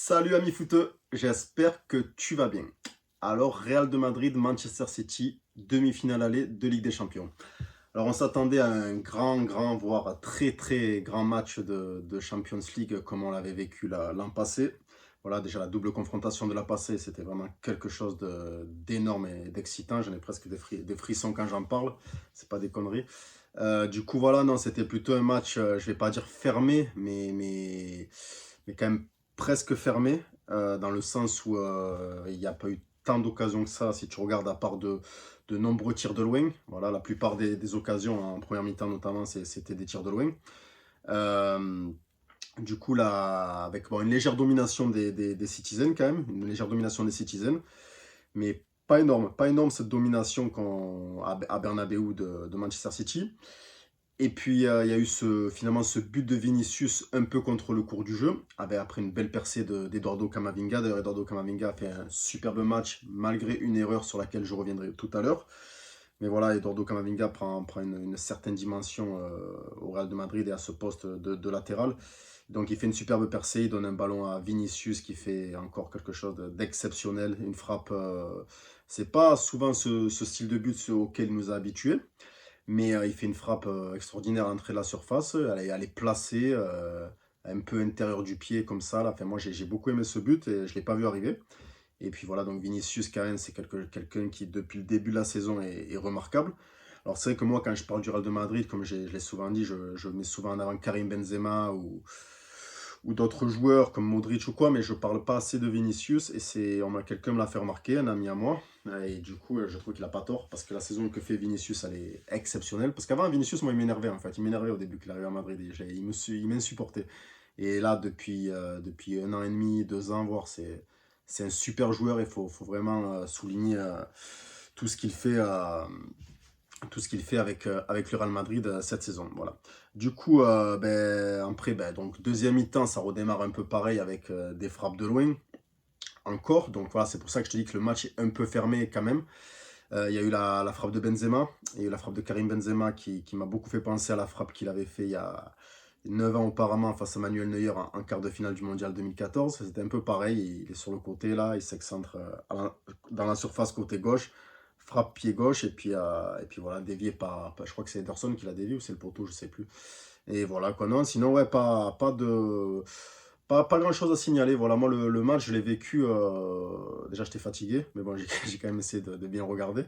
Salut ami footeux, j'espère que tu vas bien. Alors Real de Madrid, Manchester City, demi-finale aller de Ligue des Champions. Alors on s'attendait à un grand, voire très grand match de Champions League comme on l'avait vécu l'an passé. Voilà, déjà la double confrontation de la passée, c'était vraiment quelque chose d'énorme et d'excitant. J'en ai presque des frissons quand j'en parle, c'est pas des conneries. Du coup voilà, non, c'était plutôt un match, je vais pas dire fermé, mais quand même presque fermé, dans le sens où il n'y a pas eu tant d'occasions que ça, si tu regardes, à part de nombreux tirs de loin. Voilà, la plupart des occasions, en première mi-temps notamment, c'était des tirs de loin. Euh, du coup, là, avec bon, une légère domination des Citizens quand même, une légère domination des Citizens, mais pas énorme cette domination à Bernabeu de Manchester City. Et puis, il y a eu finalement ce but de Vinicius un peu contre le cours du jeu, après une belle percée d'Eduardo Camavinga. D'ailleurs, Eduardo Camavinga a fait un superbe match, malgré une erreur sur laquelle je reviendrai tout à l'heure. Mais voilà, Eduardo Camavinga prend une certaine dimension au Real de Madrid et à ce poste de latéral. Donc il fait une superbe percée, il donne un ballon à Vinicius qui fait encore quelque chose d'exceptionnel, une frappe. C'est pas souvent ce style de but auquel il nous a habitués. Mais il fait une frappe extraordinaire à l'entrée de la surface. Elle est placée un peu intérieur du pied comme ça. Là. Enfin, moi, j'ai beaucoup aimé ce but et je ne l'ai pas vu arriver. Et puis voilà, donc Vinicius, quand même, c'est quelqu'un qui, depuis le début de la saison, est remarquable. Alors c'est vrai que moi, quand je parle du Real de Madrid, comme je l'ai souvent dit, je mets souvent en avant Karim Benzema ou d'autres joueurs comme Modric ou quoi, mais je parle pas assez de Vinicius et quelqu'un me l'a fait remarquer, un ami à moi, et du coup je trouve qu'il a pas tort parce que la saison que fait Vinicius elle est exceptionnelle. Parce qu'avant Vinicius, moi il m'énervait en fait, il m'énervait au début qu'il arrivait à Madrid, il m'insupportait. Et là depuis un an et demi, 2 ans, voire c'est un super joueur. Il faut vraiment souligner tout ce qu'il fait. Tout ce qu'il fait avec le Real Madrid cette saison. Voilà. Du coup, après, donc, deuxième mi-temps, ça redémarre un peu pareil avec des frappes de loin encore. Donc voilà, c'est pour ça que je te dis que le match est un peu fermé quand même. Il y a eu la frappe de Benzema, il y a eu la frappe de Karim Benzema qui m'a beaucoup fait penser à la frappe qu'il avait fait il y a 9 ans auparavant face à Manuel Neuer en quart de finale du Mondial 2014. C'était un peu pareil, il est sur le côté là, il s'excentre dans la surface côté gauche, frappe pied gauche et puis voilà, dévié je crois que c'est Ederson qui l'a dévié ou c'est le poteau, je sais plus. Et voilà quoi, non, sinon ouais, pas grand chose à signaler. Voilà, moi le match je l'ai vécu, déjà j'étais fatigué, mais bon j'ai quand même essayé de bien regarder.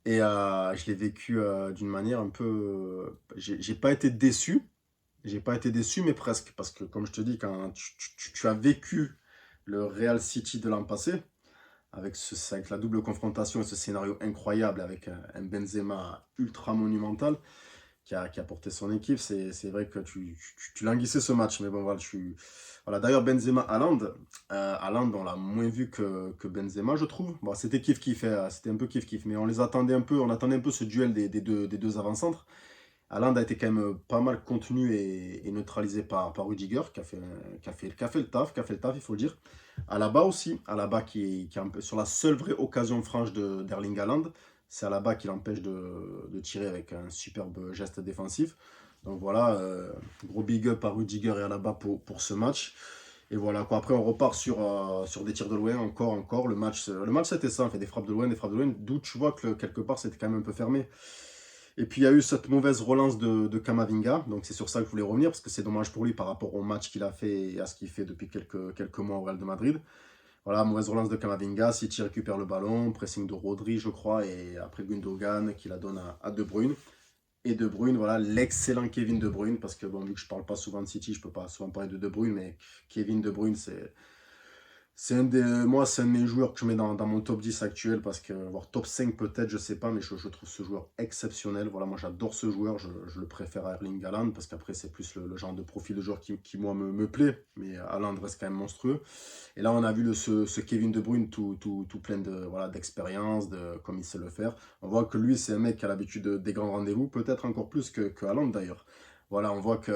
Et je l'ai vécu d'une manière un peu. J'ai pas été déçu. J'ai pas été déçu, mais presque. Parce que, comme je te dis, quand tu as vécu le Real City de l'an passé, avec la double confrontation et ce scénario incroyable, avec un Benzema ultra monumental qui a porté son équipe, c'est vrai que tu languissais ce match. Mais bon, voilà, voilà. D'ailleurs, Benzema, Haaland, on l'a moins vu que Benzema, je trouve. Bon, c'était kiff-kiff, hein, c'était un peu kiff-kiff, mais on attendait un peu ce duel des deux avant-centres. Haaland a été quand même pas mal contenu et neutralisé par Rudiger, qui a fait le taf, il faut le dire. Alaba aussi, Alaba qui est un peu sur la seule vraie occasion franche d'Erling Haaland. C'est Alaba qui l'empêche de tirer avec un superbe geste défensif. Donc voilà, gros big up à Rudiger et Alaba pour ce match. Et voilà, quoi. Après, on repart sur des tirs de loin, encore. Le match c'était ça, on fait des frappes de loin, d'où tu vois que quelque part, c'était quand même un peu fermé. Et puis, il y a eu cette mauvaise relance de Kamavinga. Donc, c'est sur ça que je voulais revenir, parce que c'est dommage pour lui par rapport au match qu'il a fait et à ce qu'il fait depuis quelques mois au Real de Madrid. Voilà, mauvaise relance de Kamavinga. City récupère le ballon, pressing de Rodri, je crois, et après Gundogan qui la donne à De Bruyne. Et De Bruyne, voilà, l'excellent Kevin De Bruyne, parce que bon, vu que je parle pas souvent de City, je peux pas souvent parler de De Bruyne, mais Kevin De Bruyne, moi, c'est un de mes joueurs que je mets dans mon top 10 actuel parce que, voire top 5 peut-être, je sais pas, mais je trouve ce joueur exceptionnel. Voilà, moi j'adore ce joueur, je le préfère à Erling Haaland parce qu'après c'est plus le genre de profil de joueur qui moi me plaît, mais Haaland reste quand même monstrueux. Et là on a vu ce Kevin De Bruyne tout plein voilà, d'expérience, comme il sait le faire. On voit que lui c'est un mec qui a l'habitude des grands rendez-vous, peut-être encore plus que Haaland d'ailleurs. Voilà, on voit que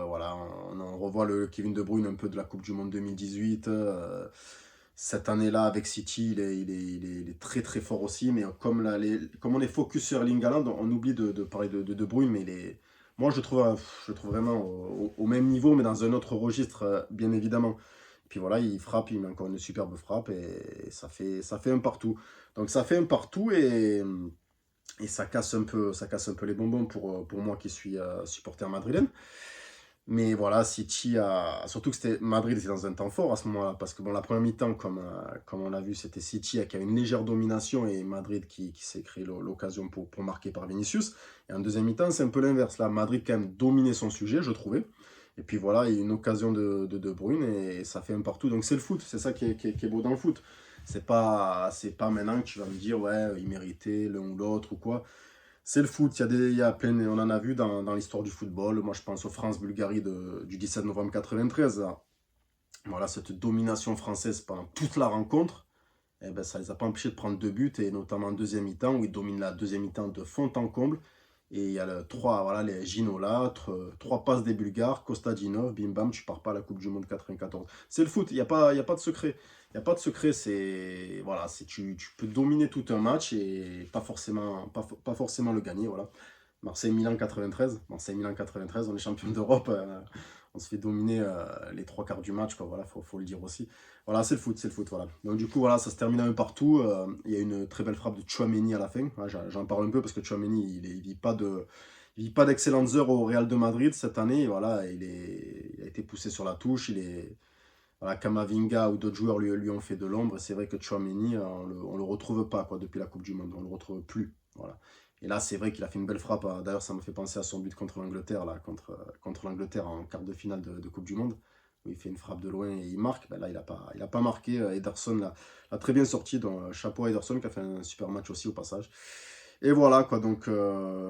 voilà, on revoit le Kevin De Bruyne un peu de la Coupe du Monde 2018. Cette année-là, avec City, il est très fort aussi. Mais comme on est focus sur Erling Haaland, on oublie de parler De Bruyne. Mais moi, je trouve vraiment au même niveau, mais dans un autre registre, bien évidemment. Puis voilà, il frappe, il met encore une superbe frappe et ça fait un partout. Donc ça fait un partout et ça casse un peu les bonbons pour moi qui suis supporter madrilène. Mais voilà, City a. Surtout que Madrid était dans un temps fort à ce moment-là, parce que bon, la première mi-temps, comme on l'a vu, c'était City qui a une légère domination et Madrid qui s'est créé l'occasion pour marquer par Vinicius. Et en deuxième mi-temps, c'est un peu l'inverse. Là, Madrid quand même dominait son sujet, je trouvais. Et puis voilà, il y a une occasion de Bruyne et ça fait un partout. Donc c'est le foot, c'est ça qui est beau dans le foot. C'est pas maintenant que tu vas me dire, ouais, il méritait l'un ou l'autre ou quoi. C'est le foot, il y a plein, on en a vu dans l'histoire du football. Moi, je pense aux France-Bulgarie du 17 novembre 93. Là. Voilà, cette domination française pendant toute la rencontre, eh ben, ça ne les a pas empêchés de prendre 2 buts, et notamment en deuxième mi-temps, où ils dominent la deuxième mi-temps de fond en comble. Et il y a voilà, les Ginola, 3 passes des Bulgares, Kostadinov, bim bam, tu pars pas à la Coupe du Monde 94. C'est le foot, il y a pas de secret. Il n'y a pas de secret, voilà, tu peux dominer tout un match et pas forcément le gagner. Voilà. Marseille-Milan 93, Marseille-Milan 93, on est champion d'Europe, on se fait dominer les 3 quarts du match, quoi, voilà, faut le dire aussi. Voilà, c'est le foot, voilà. Donc du coup, voilà, ça se termine un peu partout. Il y a une très belle frappe de Tchouaméni à la fin. Ouais, j'en parle un peu parce que Tchouaméni, il vit pas d'excellentes heures au Real de Madrid cette année. Et voilà, il a été poussé sur la touche. Voilà, Kamavinga ou d'autres joueurs lui ont fait de l'ombre. Et c'est vrai que Tchouaméni, on le retrouve pas quoi, depuis la Coupe du Monde. On le retrouve plus. Voilà. Et là, c'est vrai qu'il a fait une belle frappe. D'ailleurs, ça me fait penser à son but contre l'Angleterre, là, contre l'Angleterre en quart de finale de Coupe du Monde, où il fait une frappe de loin et il marque. Ben là, il a pas marqué. Ederson l'a très bien sorti. Donc, chapeau à Ederson qui a fait un super match aussi au passage. Et voilà, quoi, donc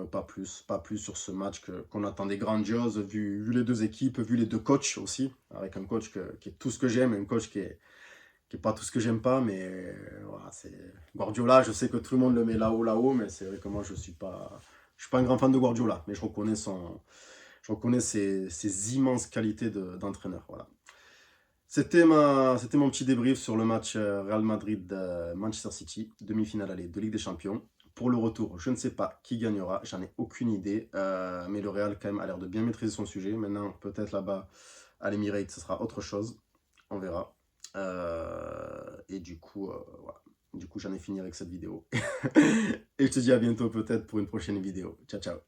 pas plus sur ce match qu'on attendait grandiose, vu les deux équipes, vu les deux coachs aussi, avec un coach qui est tout ce que j'aime, et un coach qui est pas tout ce que j'aime pas, mais voilà, c'est Guardiola, je sais que tout le monde le met là-haut, mais c'est vrai que moi je suis pas un grand fan de Guardiola, mais je reconnais ses immenses qualités d'entraîneur, voilà. C'était mon petit débrief sur le match Real Madrid-Manchester City, demi-finale aller de Ligue des Champions. Pour le retour, je ne sais pas qui gagnera, j'en ai aucune idée, mais le Real quand même a l'air de bien maîtriser son sujet. Maintenant, peut-être là-bas à l'Emirates, ce sera autre chose, on verra. Et du coup, voilà. Du coup, j'en ai fini avec cette vidéo. Et je te dis à bientôt peut-être pour une prochaine vidéo. Ciao, ciao.